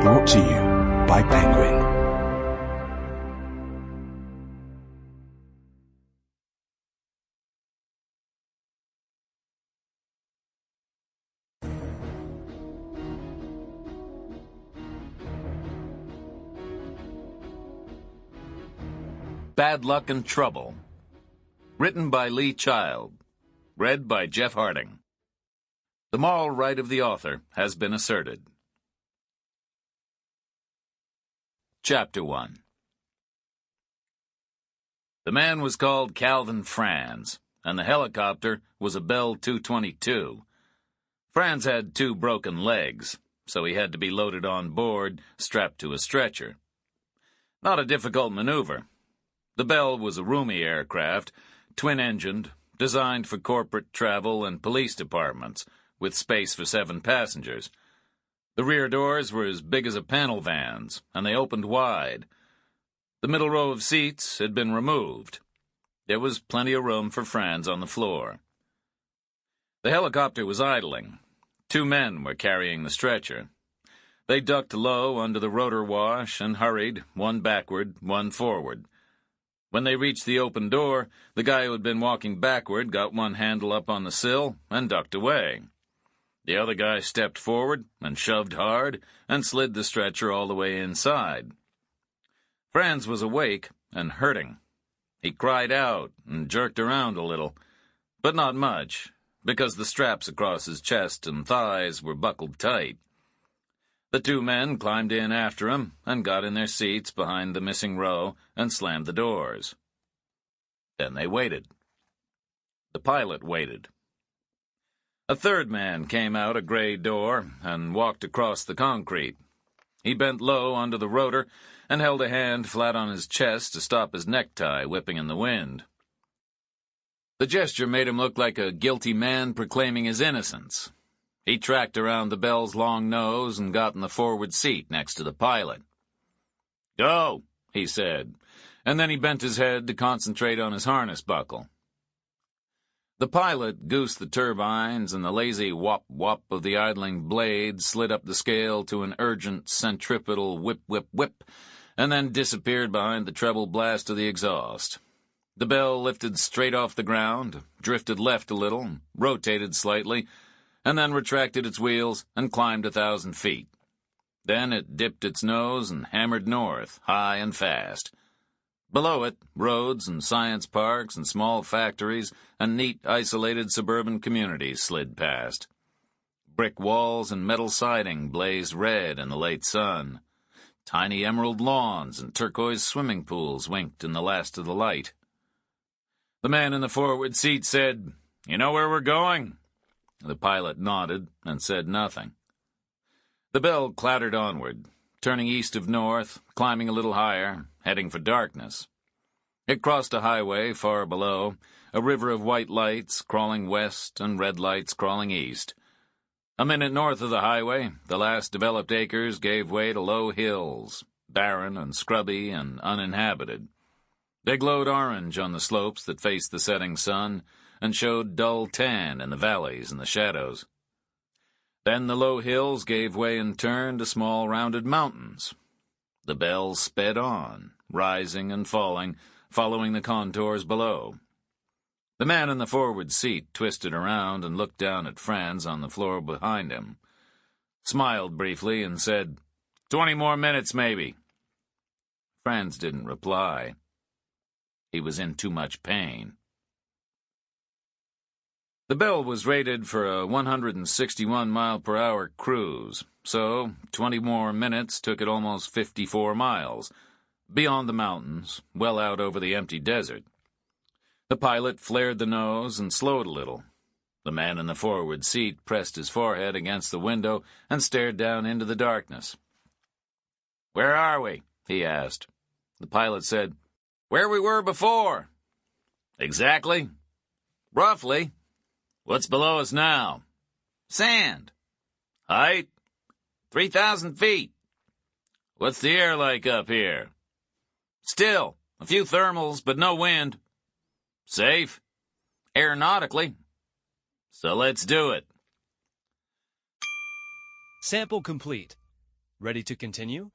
Brought to you by Penguin. Bad Luck and Trouble. Written by Lee Child. Read by Jeff Harding. The moral right of the author has been asserted. Chapter 1. The man was called Calvin Franz, and the helicopter was a Bell 222. Franz had 2 broken legs, so he had to be loaded on board, strapped to a stretcher. Not a difficult maneuver. The Bell was a roomy aircraft, twin-engined, designed for corporate travel and police departments, with space for 7 passengers. The rear doors were as big as a panel van's, and they opened wide. The middle row of seats had been removed. There was plenty of room for Franz on the floor. The helicopter was idling. 2 men were carrying the stretcher. They ducked low under the rotor wash and hurried, one backward, one forward. When they reached the open door, the guy who had been walking backward got one handle up on the sill and ducked away. The other guy stepped forward and shoved hard and slid the stretcher all the way inside. Franz was awake and hurting. He cried out and jerked around a little, but not much, because the straps across his chest and thighs were buckled tight. The 2 men climbed in after him and got in their seats behind the missing row and slammed the doors. Then they waited. The pilot waited. A 3rd man came out a gray door and walked across the concrete. He bent low under the rotor and held a hand flat on his chest to stop his necktie whipping in the wind. The gesture made him look like a guilty man proclaiming his innocence. He tracked around the Bell's long nose and got in the forward seat next to the pilot. "Go," he said, and then he bent his head to concentrate on his harness buckle. The pilot goosed the turbines, and the lazy whop-whop of the idling blades slid up the scale to an urgent centripetal whip-whip-whip, and then disappeared behind the treble blast of the exhaust. The Bell lifted straight off the ground, drifted left a little, rotated slightly, and then retracted its wheels and climbed 1,000 feet. Then it dipped its nose and hammered north, high and fast. Below it, roads and science parks and small factories and neat, isolated suburban communities slid past. Brick walls and metal siding blazed red in the late sun. Tiny emerald lawns and turquoise swimming pools winked in the last of the light. The man in the forward seat said, "You know where we're going?" The pilot nodded and said nothing. The Bell clattered onward, turning east of north, climbing a little higher, heading for darkness. It crossed a highway far below, a river of white lights crawling west and red lights crawling east. A minute north of the highway, the last developed acres gave way to low hills, barren and scrubby and uninhabited. They glowed orange on the slopes that faced the setting sun, and showed dull tan in the valleys and the shadows. Then the low hills gave way in turn to small rounded mountains. The Bell sped on, rising and falling, following the contours below. The man in the forward seat twisted around and looked down at Franz on the floor behind him, smiled briefly and said, 20 more minutes, maybe." Franz didn't reply. He was in too much pain. The Bell was rated for a 161-mile-per-hour cruise, so 20 more minutes took it almost 54 miles, beyond the mountains, well out over the empty desert. The pilot flared the nose and slowed a little. The man in the forward seat pressed his forehead against the window and stared down into the darkness. "Where are we?" he asked. The pilot said, "Where we were before." "Exactly?" "Roughly." "What's below us now?" "Sand." "Height?" 3,000 feet. "What's the air like up here?" "Still. A few thermals, but no wind." "Safe?" "Aeronautically." "So let's do it." Sample complete. Ready to continue?